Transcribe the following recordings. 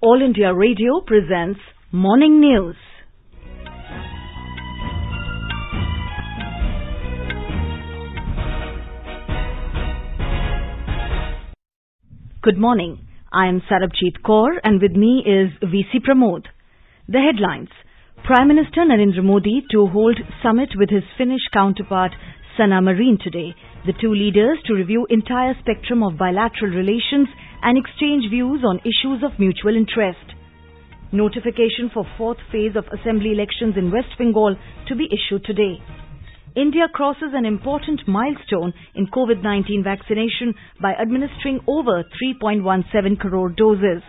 All India Radio presents Morning News. Good morning. I am Sarabjit Kaur and with me is VC Pramod. The headlines. Prime Minister Narendra Modi to hold summit with his Finnish counterpart Sanna Marin today. The two leaders to review entire spectrum of bilateral relations and exchange views on issues of mutual interest. Notification for fourth phase of assembly elections in West Bengal to be issued today. India crosses an important milestone in COVID-19 vaccination by administering over 3.17 crore doses.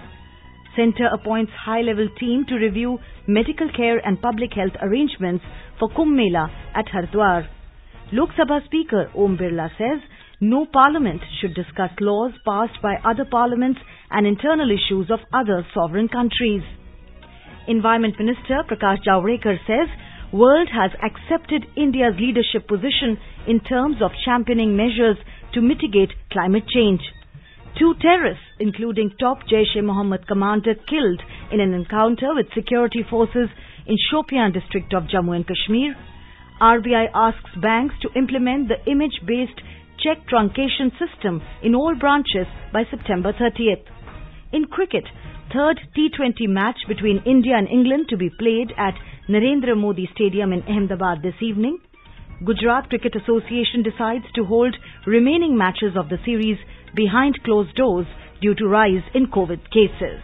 Centre appoints high-level team to review medical care and public health arrangements for Kumbh Mela at Haridwar. Lok Sabha Speaker Om Birla says no parliament should discuss laws passed by other parliaments and internal issues of other sovereign countries. Environment Minister Prakash Javadekar says world has accepted India's leadership position in terms of championing measures to mitigate climate change. Two terrorists, including top Jaish-e-Mohammed commander, killed in an encounter with security forces in Shopian district of Jammu and Kashmir. RBI asks banks to implement the image-based check truncation system in all branches by September 30th. In cricket, third T20 match between India and England to be played at Narendra Modi Stadium in Ahmedabad this evening. Gujarat Cricket Association decides to hold remaining matches of the series behind closed doors due to rise in COVID cases.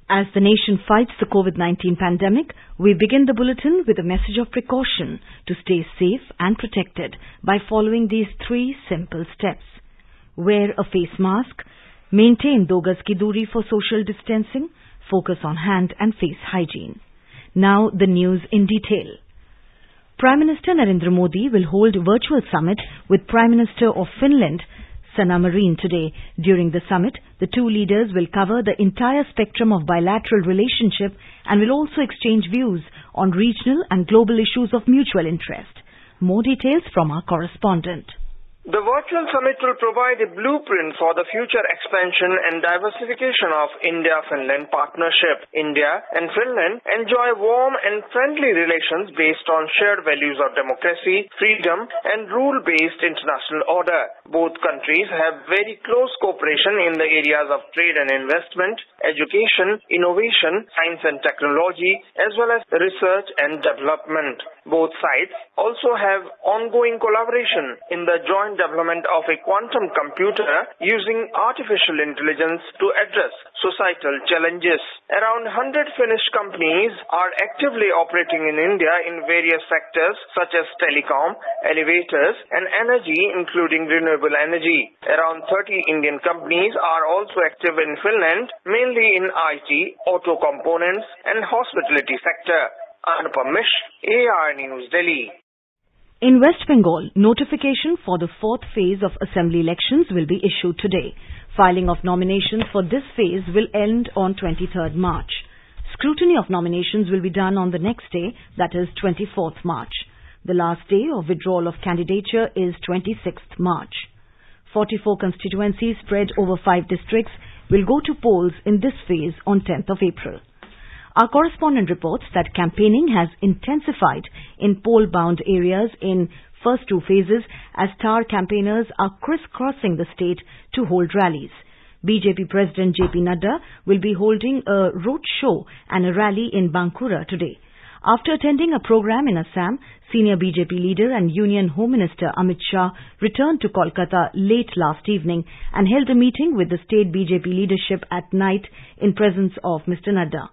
As the nation fights the COVID-19 pandemic, we begin the bulletin with a message of precaution to stay safe and protected by following these three simple steps. Wear a face mask, maintain 2 gaz ki doori for social distancing, focus on hand and face hygiene. Now the news in detail. Prime Minister Narendra Modi will hold a virtual summit with Prime Minister of Finland, Sanna Marin, today. During the summit, the two leaders will cover the entire spectrum of bilateral relationship and will also exchange views on regional and global issues of mutual interest. More details from our correspondent. The virtual summit will provide a blueprint for the future expansion and diversification of India-Finland partnership. India and Finland enjoy warm and friendly relations based on shared values of democracy, freedom, and rule-based international order. Both countries have very close cooperation in the areas of trade and investment, education, innovation, science and technology, as well as research and development. Both sides also have ongoing collaboration in the joint development of a quantum computer using artificial intelligence to address societal challenges. Around 100 Finnish companies are actively operating in India in various sectors such as telecom, elevators, and energy, including renewable energy. Around 30 Indian companies are also active in Finland, mainly in IT, auto components, and hospitality sector. Anupam Mish, AR News, Delhi. In West Bengal, notification for the fourth phase of assembly elections will be issued today. Filing of nominations for this phase will end on 23rd March. Scrutiny of nominations will be done on the next day, that is 24th March. The last day of withdrawal of candidature is 26th March. 44 constituencies spread over 5 districts will go to polls in this phase on 10th of April. Our correspondent reports that campaigning has intensified in poll-bound areas in first 2 phases as star campaigners are crisscrossing the state to hold rallies. BJP President JP Nadda will be holding a road show and a rally in Bankura today. After attending a program in Assam, senior BJP leader and Union Home Minister Amit Shah returned to Kolkata late last evening and held a meeting with the state BJP leadership at night in presence of Mr. Nadda.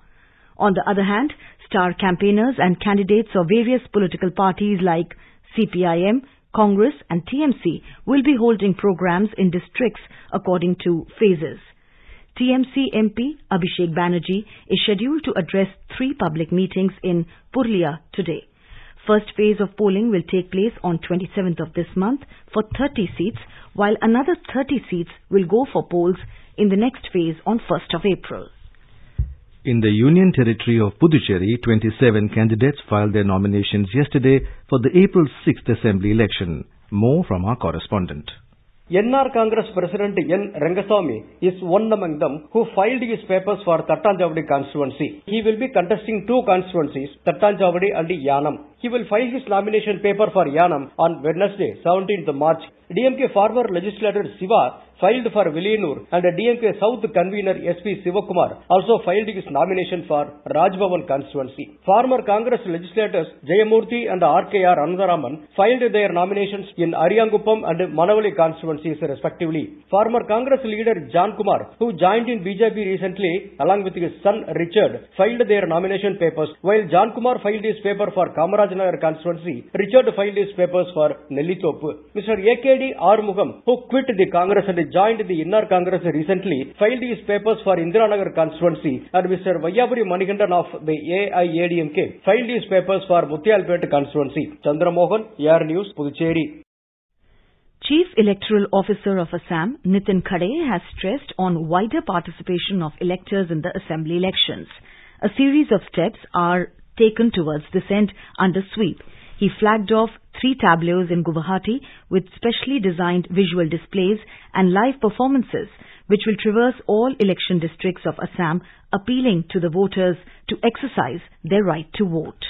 On the other hand, star campaigners and candidates of various political parties like CPIM, Congress and TMC will be holding programs in districts according to phases. TMC MP Abhishek Banerjee is scheduled to address 3 public meetings in Purlia today. First phase of polling will take place on 27th of this month for 30 seats, while another 30 seats will go for polls in the next phase on 1st of April. In the Union Territory of Puducherry, 27 candidates filed their nominations yesterday for the April 6th Assembly election. More from our correspondent. NR Congress President N. Rangasamy is one among them who filed his papers for Thattanjavadi constituency. He will be contesting two constituencies, Thattanjavadi and Yanam. He will file his nomination paper for Yanam on Wednesday, 17th March. DMK former legislator Siva filed for Viliyanur and DMK South convener SP Sivakumar also filed his nomination for Rajbhavan constituency. Former Congress legislators Jayamurthy and RKR Anandaraman filed their nominations in Ariyanguppam and Manavali constituencies respectively. Former Congress leader John Kumar, who joined in BJP recently along with his son Richard, filed their nomination papers, while John Kumar filed his paper for Kamarajanagar constituency. Richard filed his papers for Nellithopu. Mr. AKD Armugam, who quit the Congress and joined the NR Congress recently, filed his papers for Indiranagar constituency, and Mr. Vayyapuri Manikandan of the AIADMK filed his papers for Muthiyalpet constituency. Chandramohan, AR News, Puducherry. Chief Electoral Officer of Assam, Nitin Khade, has stressed on wider participation of electors in the assembly elections. A series of steps are taken towards this end under sweep. He flagged off 3 tableaus in Guwahati with specially designed visual displays and live performances which will traverse all election districts of Assam, appealing to the voters to exercise their right to vote.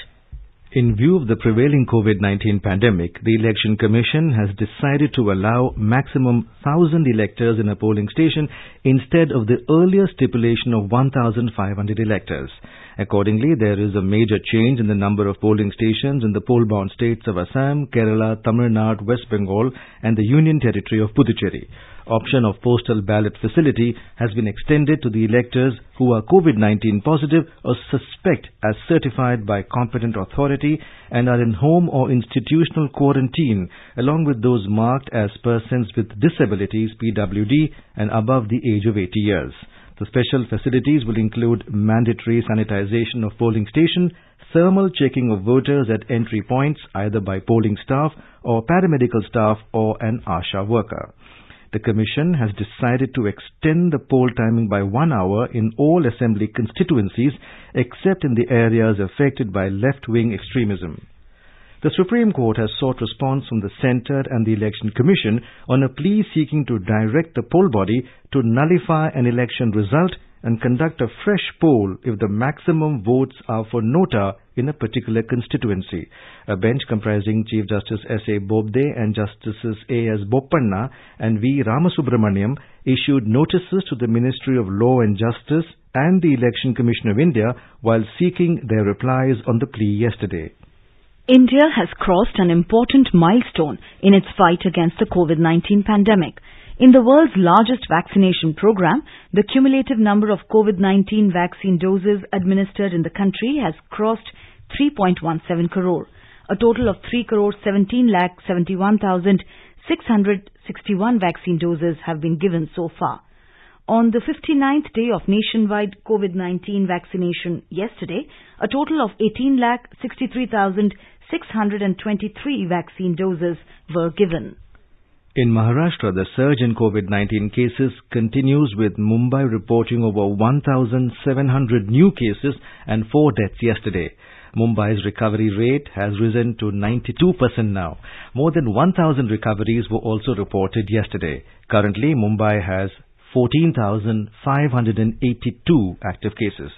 In view of the prevailing COVID-19 pandemic, the Election Commission has decided to allow maximum 1,000 electors in a polling station instead of the earlier stipulation of 1,500 electors. Accordingly, there is a major change in the number of polling stations in the poll-bound states of Assam, Kerala, Tamil Nadu, West Bengal and the Union Territory of Puducherry. Option of postal ballot facility has been extended to the electors who are COVID-19 positive or suspect as certified by competent authority and are in home or institutional quarantine, along with those marked as persons with disabilities (PWD) and above the age of 80 years. The special facilities will include mandatory sanitization of polling station, thermal checking of voters at entry points either by polling staff or paramedical staff or an ASHA worker. The Commission has decided to extend the poll timing by 1 hour in all assembly constituencies except in the areas affected by left-wing extremism. The Supreme Court has sought response from the Centre and the Election Commission on a plea seeking to direct the poll body to nullify an election result and conduct a fresh poll if the maximum votes are for nota in a particular constituency. A bench comprising Chief Justice S.A. Bobde and Justices A.S. Boppanna and V. Ramasubramaniam issued notices to the Ministry of Law and Justice and the Election Commission of India while seeking their replies on the plea yesterday. India has crossed an important milestone in its fight against the COVID-19 pandemic. In the world's largest vaccination program, the cumulative number of COVID-19 vaccine doses administered in the country has crossed 3.17 crore. A total of 3,71,661 vaccine doses have been given so far. On the 59th day of nationwide COVID-19 vaccination yesterday, a total of 18,63,623 vaccine doses were given. In Maharashtra, the surge in COVID-19 cases continues, with Mumbai reporting over 1,700 new cases and 4 deaths yesterday. Mumbai's recovery rate has risen to 92% now. More than 1,000 recoveries were also reported yesterday. Currently, Mumbai has 14,582 active cases.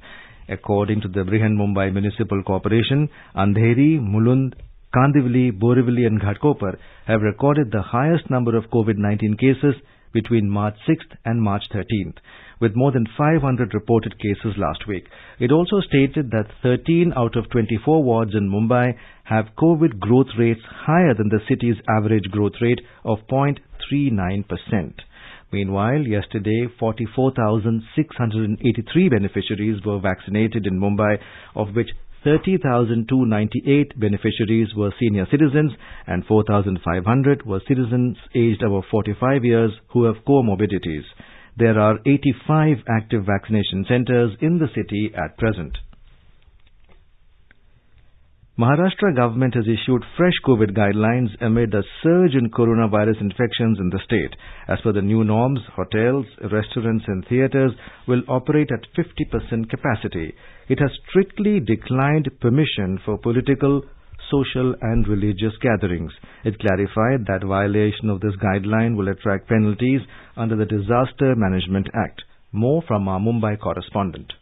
According to the Brihan Mumbai Municipal Corporation, Andheri, Mulund, Kandivali, Borivali and Ghatkopar have recorded the highest number of COVID-19 cases between March 6th and March 13th, with more than 500 reported cases last week. It also stated that 13 out of 24 wards in Mumbai have COVID growth rates higher than the city's average growth rate of 0.39%. Meanwhile, yesterday, 44,683 beneficiaries were vaccinated in Mumbai, of which 30,298 beneficiaries were senior citizens and 4,500 were citizens aged above 45 years who have comorbidities. There are 85 active vaccination centers in the city at present. Maharashtra government has issued fresh COVID guidelines amid a surge in coronavirus infections in the state. As per the new norms, hotels, restaurants and theatres will operate at 50% capacity. It has strictly declined permission for political, social and religious gatherings. It clarified that violation of this guideline will attract penalties under the Disaster Management Act. More from our Mumbai correspondent.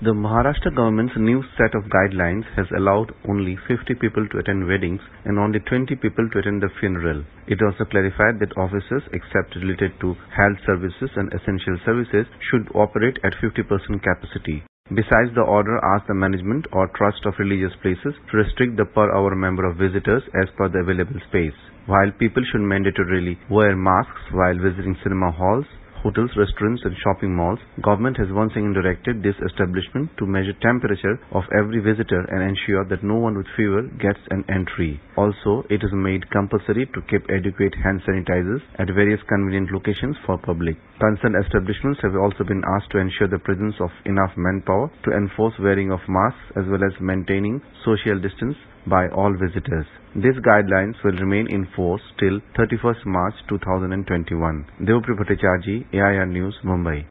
The Maharashtra government's new set of guidelines has allowed only 50 people to attend weddings and only 20 people to attend the funeral. It also clarified that offices, except related to health services and essential services, should operate at 50% capacity. Besides, the order asked the management or trust of religious places to restrict the per hour number of visitors as per the available space. While people should mandatorily wear masks while visiting cinema halls, hotels, restaurants and shopping malls, government has once again directed this establishment to measure temperature of every visitor and ensure that no one with fever gets an entry. Also, it is made compulsory to keep adequate hand sanitizers at various convenient locations for public. Concerned establishments have also been asked to ensure the presence of enough manpower to enforce wearing of masks as well as maintaining social distance by all visitors. These guidelines will remain in force till 31st March 2021. Devpri Bhattacharjee, AIR News, Mumbai.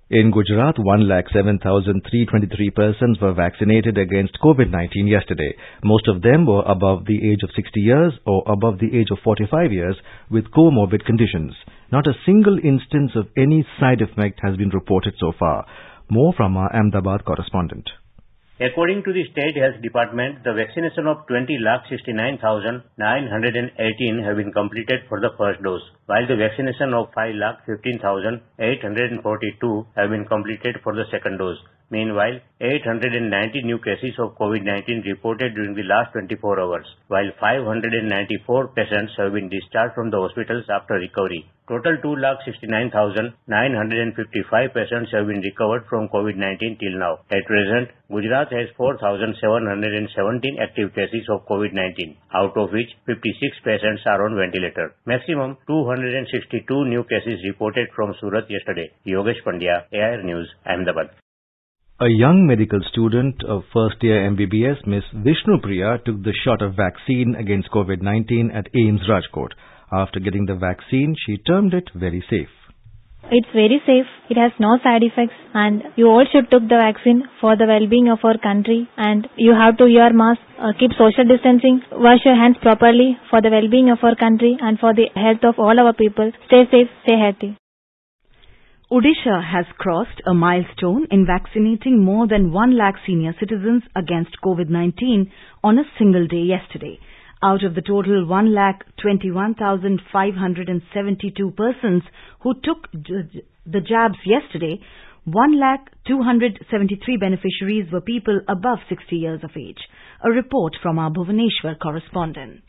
In Gujarat, 1,07,323 persons were vaccinated against COVID-19 yesterday. Most of them were above the age of 60 years or above the age of 45 years with comorbid conditions. Not a single instance of any side effect has been reported so far. More from our Ahmedabad correspondent. According to the State Health Department, the vaccination of 20,69,918 have been completed for the first dose, while the vaccination of 5,15,842 have been completed for the second dose. Meanwhile, 890 new cases of COVID-19 reported during the last 24 hours, while 594 patients have been discharged from the hospitals after recovery. Total 2,69,955 patients have been recovered from COVID-19 till now. At present, Gujarat has 4,717 active cases of COVID-19, out of which 56 patients are on ventilator. Maximum 262 new cases reported from Surat yesterday. Yogesh Pandya, AIR News, Ahmedabad. A young medical student of first-year MBBS, Ms. Vishnu Priya, took the shot of vaccine against COVID-19 at AIIMS Rajkot. After getting the vaccine, she termed it very safe. It's very safe. It has no side effects, and you all should take the vaccine for the well-being of our country. And you have to wear mask, keep social distancing, wash your hands properly for the well-being of our country and for the health of all our people. Stay safe, stay healthy. Odisha has crossed a milestone in vaccinating more than 1 lakh senior citizens against COVID-19 on a single day yesterday. Out of the total 1,21,572 persons who took the jabs yesterday, 1,273 beneficiaries were people above 60 years of age. A report from our Bhubaneswar correspondent.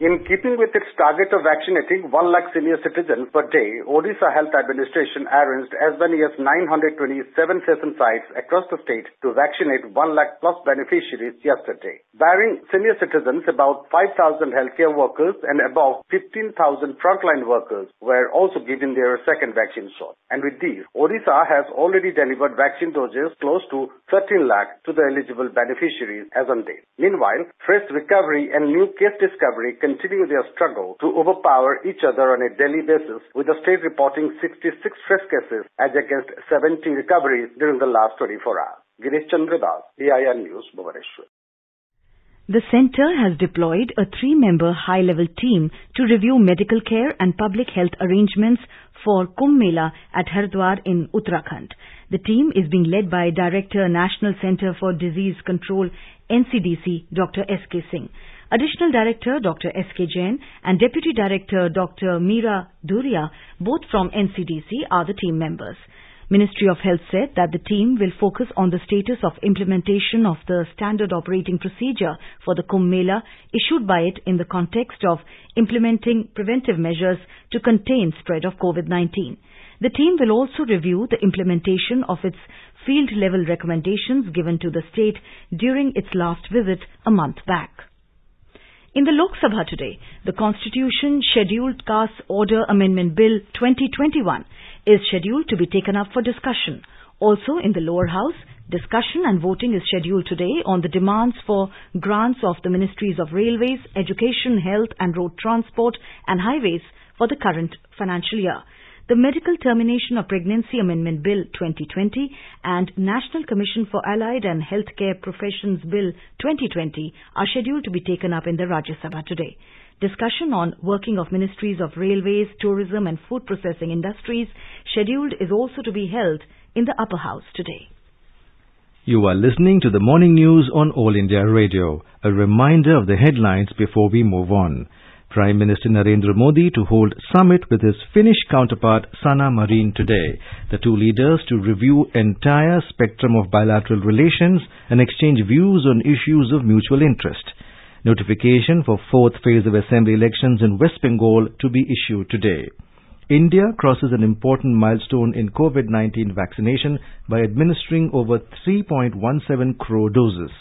In keeping with its target of vaccinating 1 lakh senior citizens per day, Odisha Health Administration arranged as many as 927 session sites across the state to vaccinate 1 lakh plus beneficiaries yesterday. Barring senior citizens, about 5,000 healthcare workers and above 15,000 frontline workers were also given their second vaccine shot. And with these, Odisha has already delivered vaccine doses close to 13 lakh to the eligible beneficiaries as on date. Meanwhile, fresh recovery and new case discovery continue their struggle to overpower each other on a daily basis, with the state reporting 66 fresh cases as against 70 recoveries during the last 24 hours. Girish Chandra Das, AIR News, Bhubaneswar. The centre has deployed a 3-member high-level team to review medical care and public health arrangements for Kumbh Mela at Haridwar in Uttarakhand. The team is being led by Director, National Centre for Disease Control, NCDC, Dr. S.K. Singh. Additional Director Dr. S.K. Jain and Deputy Director Dr. Meera Dhuria, both from NCDC, are the team members. Ministry of Health said that the team will focus on the status of implementation of the standard operating procedure for the Kumbh Mela issued by it in the context of implementing preventive measures to contain spread of COVID-19. The team will also review the implementation of its field-level recommendations given to the state during its last visit a month back. In the Lok Sabha today, the Constitution Scheduled Caste Order Amendment Bill 2021 is scheduled to be taken up for discussion. Also in the lower house, discussion and voting is scheduled today on the demands for grants of the Ministries of Railways, Education, Health and Road Transport and Highways for the current financial year. the Medical Termination of Pregnancy Amendment Bill 2020 and National Commission for Allied and Healthcare Professions Bill 2020 are scheduled to be taken up in the Rajya Sabha today. Discussion on working of Ministries of Railways, Tourism and Food Processing Industries scheduled is also to be held in the Upper House today. You are listening to the morning news on All India Radio. A reminder of the headlines before we move on. Prime Minister Narendra Modi to hold summit with his Finnish counterpart Sanna Marin today. The two leaders to review entire spectrum of bilateral relations and exchange views on issues of mutual interest. Notification for fourth phase of assembly elections in West Bengal to be issued today. India crosses an important milestone in COVID-19 vaccination by administering over 3.17 crore doses.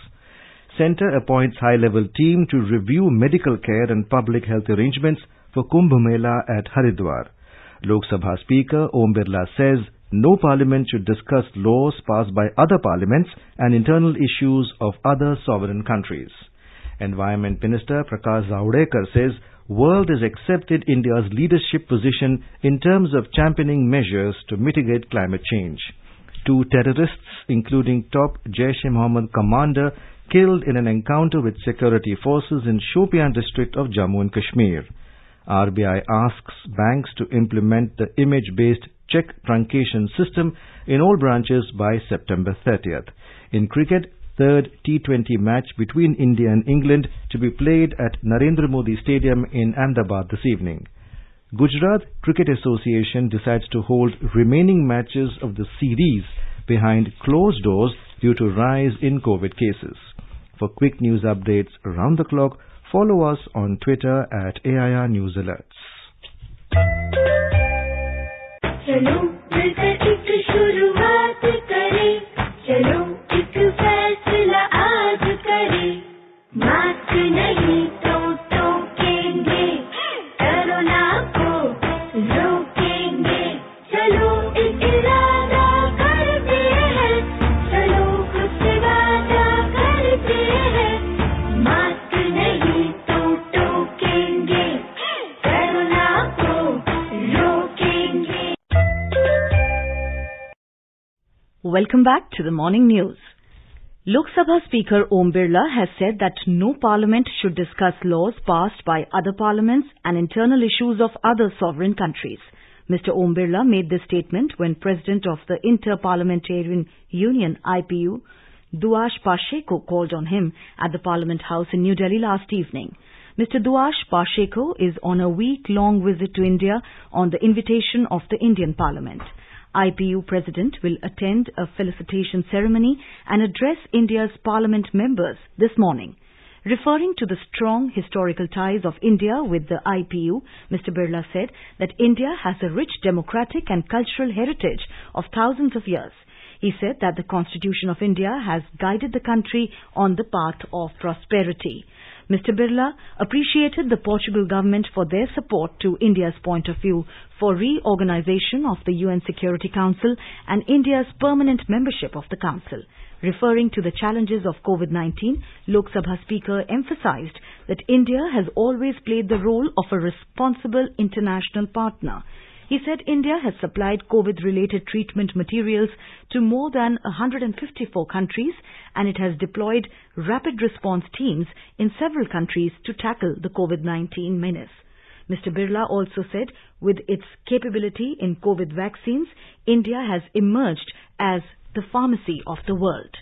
Centre appoints high-level team to review medical care and public health arrangements for Kumbh Mela at Haridwar. Lok Sabha Speaker Om Birla says no parliament should discuss laws passed by other parliaments and internal issues of other sovereign countries. Environment Minister Prakash Zavadekar says world has accepted India's leadership position in terms of championing measures to mitigate climate change. Two terrorists, including top Jaish-e-Mohammed commander, killed in an encounter with security forces in Shopian district of Jammu and Kashmir. RBI asks banks to implement the image-based check truncation system in all branches by September 30th. In cricket, third T20 match between India and England to be played at Narendra Modi Stadium in Ahmedabad this evening. Gujarat Cricket Association decides to hold remaining matches of the series behind closed doors due to rise in COVID cases. For quick news updates around the clock, follow us on Twitter at AIR News Alerts. चलो मिलकर एक शुरुआत करें, चलो एक फैसला आज करें, मास्क नहीं तो टोकेंगे, कोरोना को रोकेंगे, चलो एक इरादा करते हैं, चलो खुद से वादा करते हैं, मास्क नहीं तो टोकेंगे, कोरोना को रोकेंगे. Welcome back to the morning news. Lok Sabha Speaker Om Birla has said that no parliament should discuss laws passed by other parliaments and internal issues of other sovereign countries. Mr. Om Birla made this statement when President of the Inter-Parliamentarian Union IPU, Duash Pasheko, called on him at the Parliament House in New Delhi last evening. Mr. Duash Pasheko is on a week-long visit to India on the invitation of the Indian Parliament. IPU President will attend a felicitation ceremony and address India's Parliament members this morning. Referring to the strong historical ties of India with the IPU, Mr. Birla said that India has a rich democratic and cultural heritage of thousands of years. He said that the Constitution of India has guided the country on the path of prosperity. Mr. Birla appreciated the Portugal government for their support to India's point of view for reorganization of the UN Security Council and India's permanent membership of the Council. Referring to the challenges of COVID-19, Lok Sabha Speaker emphasized that India has always played the role of a responsible international partner. He said India has supplied COVID-related treatment materials to more than 154 countries and it has deployed rapid response teams in several countries to tackle the COVID-19 menace. Mr. Birla also said with its capability in COVID vaccines, India has emerged as the pharmacy of the world.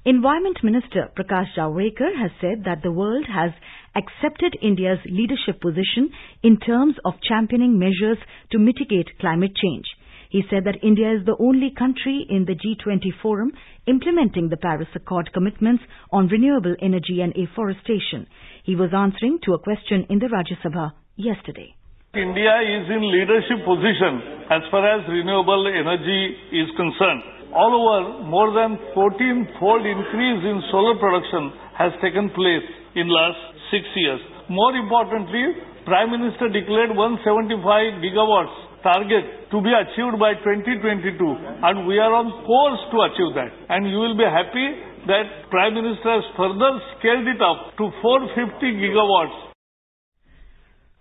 Environment Minister Prakash Zavadekar has said that the world has accepted India's leadership position in terms of championing measures to mitigate climate change. He said that India is the only country in the G20 forum implementing the Paris Accord commitments on renewable energy and afforestation. He was answering to a question in the Rajya Sabha yesterday. India is in leadership position as far as renewable energy is concerned. All over, more than 14-fold increase in solar production has taken place in last 6 years. More importantly, Prime Minister declared 175 gigawatts target to be achieved by 2022 and we are on course to achieve that. And you will be happy that Prime Minister has further scaled it up to 450 gigawatts.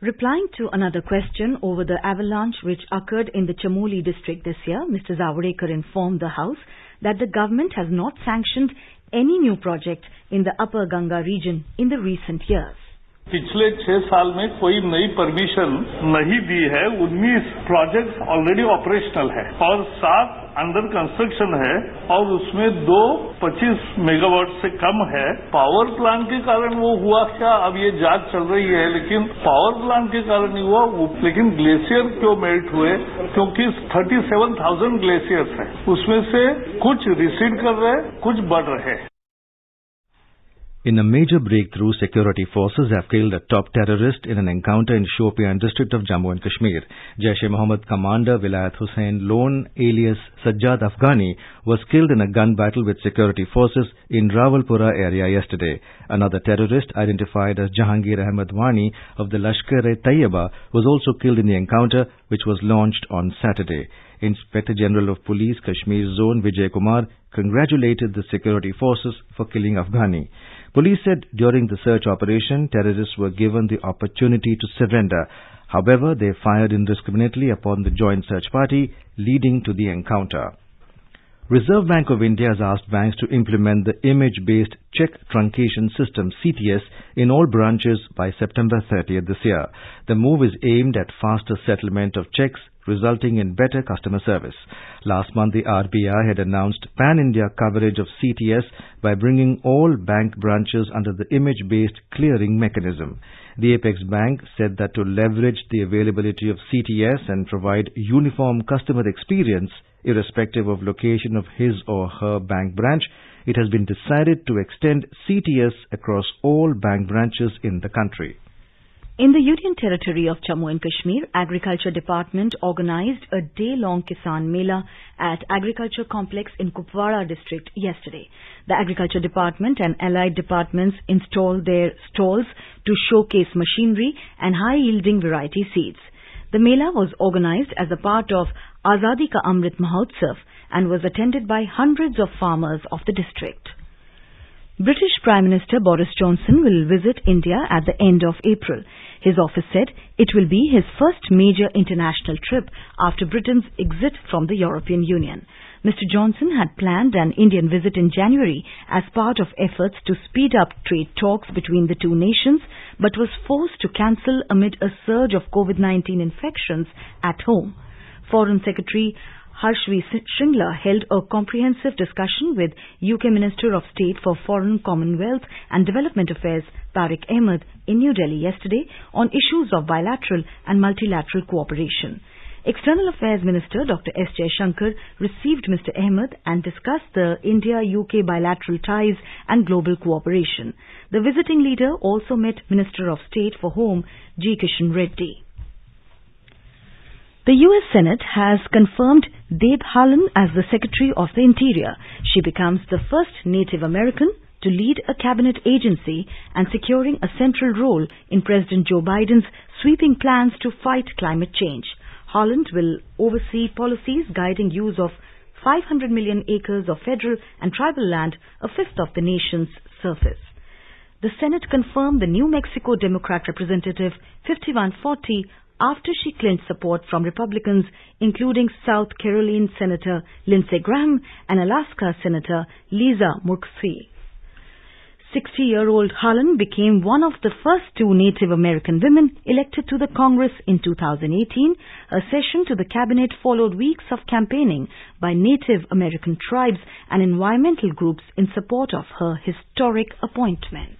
Replying to another question over the avalanche which occurred in the Chamoli district this year, Mr. Zavadekar informed the House that the government has not sanctioned any new project in the Upper Ganga region in the recent years. पिछले 6 साल में कोई नई permission नहीं दी है। 19 projects already operational है और 7 under construction है और उसमें 2 25 मेगावाट से कम है। पावर प्लांट के कारण वो हुआ क्या, अब ये जांच चल रही है, लेकिन पावर प्लांट के कारण नहीं हुआ। लेकिन ग्लेशियर क्यों मेल्ट हुए, क्योंकि 37,000 ग्लेशियर्स हैं, उसमें से कुछ रिसीड कर रहे हैं, कुछ बढ़ रहे हैं। In a major breakthrough, security forces have killed a top terrorist in an encounter in Shopian district of Jammu and Kashmir. Jaish-e-Mohammed commander Vilayat Hussain Lone alias Sajjad Afghani was killed in a gun battle with security forces in Rawalpura area yesterday. Another terrorist, identified as Jahangir Ahmed Wani of the Lashkar-e-Taiba, was also killed in the encounter, which was launched on Saturday. Inspector General of Police Kashmir Zone Vijay Kumar congratulated the security forces for killing Afghani. Police said during the search operation, terrorists were given the opportunity to surrender. However, they fired indiscriminately upon the joint search party, leading to the encounter. Reserve Bank of India has asked banks to implement the image-based check truncation system CTS in all branches by September 30th this year. The move is aimed at faster settlement of checks, resulting in better customer service. Last month, the RBI had announced pan-India coverage of CTS by bringing all bank branches under the image-based clearing mechanism. The Apex Bank said that to leverage the availability of CTS and provide uniform customer experience, irrespective of location of his or her bank branch, it has been decided to extend CTS across all bank branches in the country. In the Union Territory of Jammu and Kashmir, Agriculture Department organized a day-long Kisan Mela at Agriculture Complex in Kupwara district yesterday. The Agriculture Department and allied departments installed their stalls to showcase machinery and high-yielding variety seeds. The Mela was organized as a part of Azadi Ka Amrit Mahotsav and was attended by hundreds of farmers of the district. British Prime Minister Boris Johnson will visit India at the end of April. His office said it will be his first major international trip after Britain's exit from the European Union. Mr. Johnson had planned an Indian visit in January as part of efforts to speed up trade talks between the two nations, but was forced to cancel amid a surge of COVID-19 infections at home. Foreign Secretary Harshvi Shringla held a comprehensive discussion with UK Minister of State for Foreign, Commonwealth and Development Affairs Tariq Ahmed in New Delhi yesterday on issues of bilateral and multilateral cooperation. External Affairs Minister Dr. S. Jaishankar received Mr. Ahmed and discussed the India-UK bilateral ties and global cooperation. The visiting leader also met Minister of State for Home G. Kishan Reddy. The U.S. Senate has confirmed Deb Haaland as the Secretary of the Interior. She becomes the first Native American to lead a cabinet agency and securing a central role in President Joe Biden's sweeping plans to fight climate change. Haaland will oversee policies guiding use of 500 million acres of federal and tribal land, a fifth of the nation's surface. The Senate confirmed the New Mexico Democrat Representative 5140 after she clinched support from Republicans, including South Carolina Senator Lindsey Graham and Alaska Senator Lisa Murkowski. 60-year-old Haaland became one of the first two Native American women elected to the Congress in 2018. Her session to the cabinet followed weeks of campaigning by Native American tribes and environmental groups in support of her historic appointment.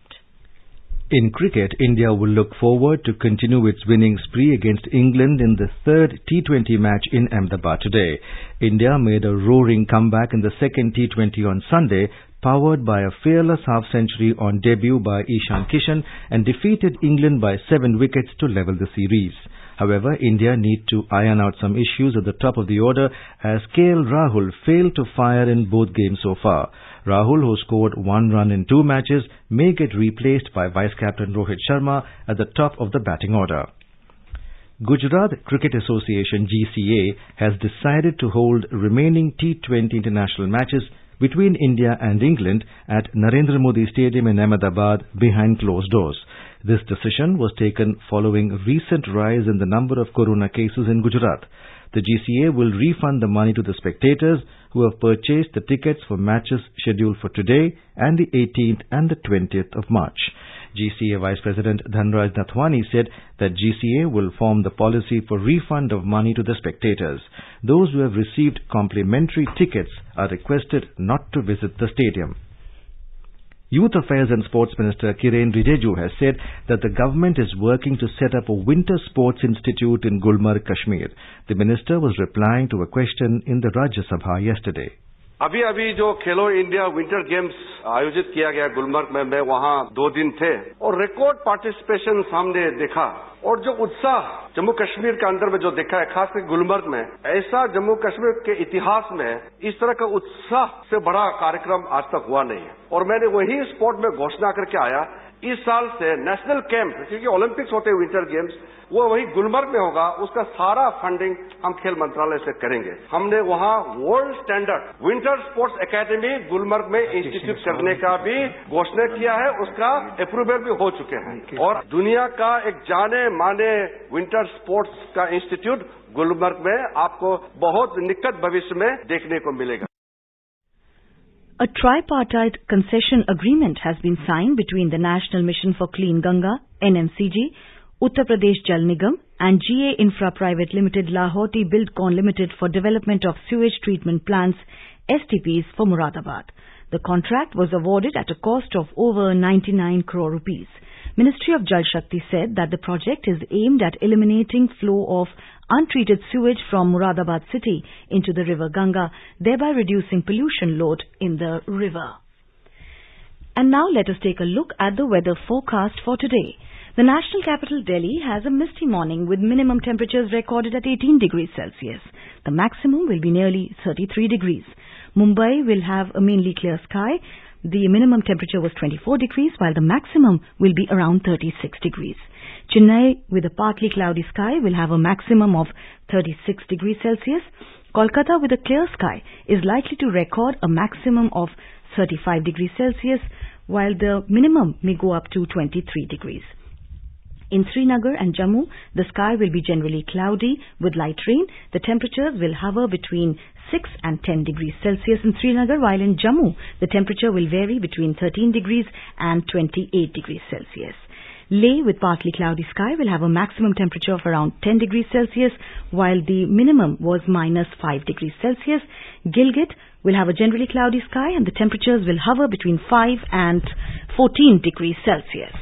In cricket, India will look forward to continue its winning spree against England in the third T20 match in Ahmedabad today. India made a roaring comeback in the second T20 on Sunday, powered by a fearless half-century on debut by Ishan Kishan and defeated England by 7 wickets to level the series. However, India need to iron out some issues at the top of the order as KL Rahul failed to fire in both games so far. Rahul, who scored 1 run in 2 matches, may get replaced by Vice-Captain Rohit Sharma at the top of the batting order. Gujarat Cricket Association GCA has decided to hold remaining T20 international matches between India and England at Narendra Modi Stadium in Ahmedabad behind closed doors. This decision was taken following a recent rise in the number of corona cases in Gujarat. The GCA will refund the money to the spectators who have purchased the tickets for matches scheduled for today and the 18th and the 20th of March. GCA Vice President Dhanraj Nathwani said that GCA will form the policy for refund of money to the spectators. Those who have received complimentary tickets are requested not to visit the stadium. Youth Affairs and Sports Minister Kiren Rijiju has said that the government is working to set up a winter sports institute in Gulmarg, Kashmir. The minister was replying to a question in the Rajya Sabha yesterday. अभी जो खेलो India winter games आयोजित किया गया गुलमर्ग में, मैं वहाँ 2 दिन थे और रिकॉर्ड पार्टिसिपेशन हमने देखा और जो उत्साह जम्मू कश्मीर के अंदर में जो देखा है, खासकर गुलमर्ग में, ऐसा जम्मू कश्मीर के इतिहास में इस तरह का उत्साह से बड़ा कार्यक्रम आज तक हुआ नहीं है। और मैंने वही स्पोर्ट में घोषणा करके आया, इस साल से नेशनल कैंप, क्योंकि ओलंपिक्स होते हैं विंटर गेम्स, वो वही गुलमर्ग में होगा, उसका सारा फंडिंग हम खेल मंत्रालय से करेंगे। हमने वहाँ world standard winter sports academy Gulmarg में इंस्टीट्यूट करने का भी घोषणा किया है, उसका अप्रूवल भी हो चुके हैं और दुनिया का एक जाने माने विंटर स्पोर्ट्स का इंस्टीट्यूट गुलमर्ग में आपको बहुत निकट भविष्य में देखने को मिलेगा। A tripartite concession agreement has been signed between the National Mission for Clean Ganga, NMCG, Uttar Pradesh Jal Nigam and GA Infra Private Limited Lahoti Buildcon Limited for development of sewage treatment plants, STPs, for Moradabad. The contract was awarded at a cost of over 99 crore rupees. Ministry of Jal Shakti said that the project is aimed at eliminating flow of untreated sewage from Moradabad city into the river Ganga, thereby reducing pollution load in the river. And now let us take a look at the weather forecast for today. The national capital Delhi has a misty morning with minimum temperatures recorded at 18 degrees Celsius. The maximum will be nearly 33 degrees. Mumbai will have a mainly clear sky. The minimum temperature was 24 degrees while the maximum will be around 36 degrees. Chennai with a partly cloudy sky will have a maximum of 36 degrees Celsius. Kolkata with a clear sky is likely to record a maximum of 35 degrees Celsius while the minimum may go up to 23 degrees. In Srinagar and Jammu, the sky will be generally cloudy with light rain. The temperatures will hover between 6 and 10 degrees Celsius in Srinagar, while in Jammu, the temperature will vary between 13 degrees and 28 degrees Celsius. Leh with partly cloudy sky will have a maximum temperature of around 10 degrees Celsius, while the minimum was minus 5 degrees Celsius. Gilgit will have a generally cloudy sky and the temperatures will hover between 5 and 14 degrees Celsius.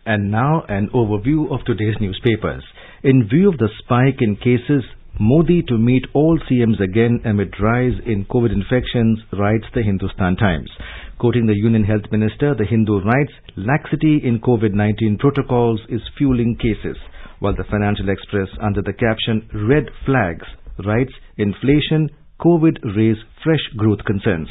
And now an overview of today's newspapers. In view of the spike in cases, Modi to meet all CMs again amid rise in COVID infections, writes the Hindustan Times. Quoting the Union Health Minister, the Hindu writes, laxity in COVID-19 protocols is fueling cases. While the Financial Express, under the caption Red Flags, writes, inflation, COVID raise fresh growth concerns.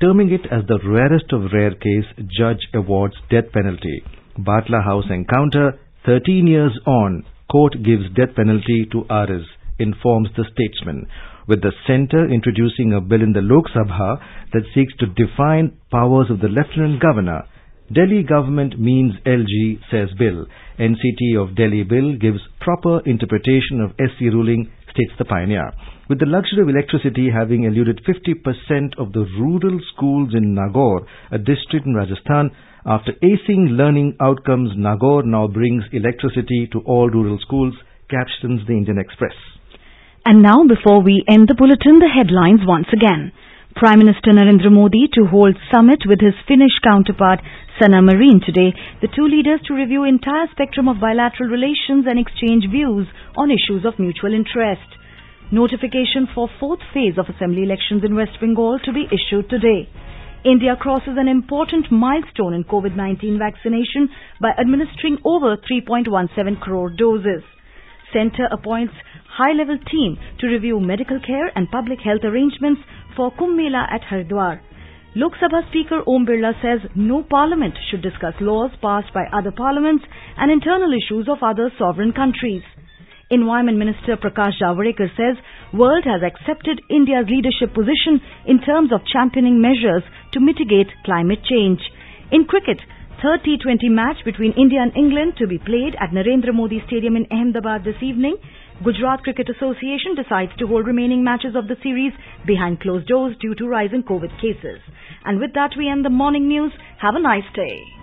Terming it as the rarest of rare case, judge awards death penalty. Batla House encounter, 13 years on, court gives death penalty to Aris, informs the Statesman. With the centre introducing a bill in the Lok Sabha that seeks to define powers of the Lieutenant Governor. Delhi government means LG, says bill. NCT of Delhi bill gives proper interpretation of SC ruling, states the Pioneer. With the luxury of electricity having eluded 50% of the rural schools in Nagaur, a district in Rajasthan, after acing learning outcomes, Nagaur now brings electricity to all rural schools, captions the Indian Express. And now, before we end the bulletin, the headlines once again. Prime Minister Narendra Modi to hold summit with his Finnish counterpart Sanna Marin today. The two leaders to review entire spectrum of bilateral relations and exchange views on issues of mutual interest. Notification for fourth phase of assembly elections in West Bengal to be issued today. India crosses an important milestone in COVID-19 vaccination by administering over 3.17 crore doses. Centre appoints high-level team to review medical care and public health arrangements for Kumbh Mela at Haridwar. Lok Sabha Speaker Om Birla says no parliament should discuss laws passed by other parliaments and internal issues of other sovereign countries. Environment Minister Prakash Javadekar says world has accepted India's leadership position in terms of championing measures to mitigate climate change. In cricket, third T20 match between India and England to be played at Narendra Modi Stadium in Ahmedabad this evening. Gujarat Cricket Association decides to hold remaining matches of the series behind closed doors due to rising COVID cases. And with that, we end the morning news. Have a nice day.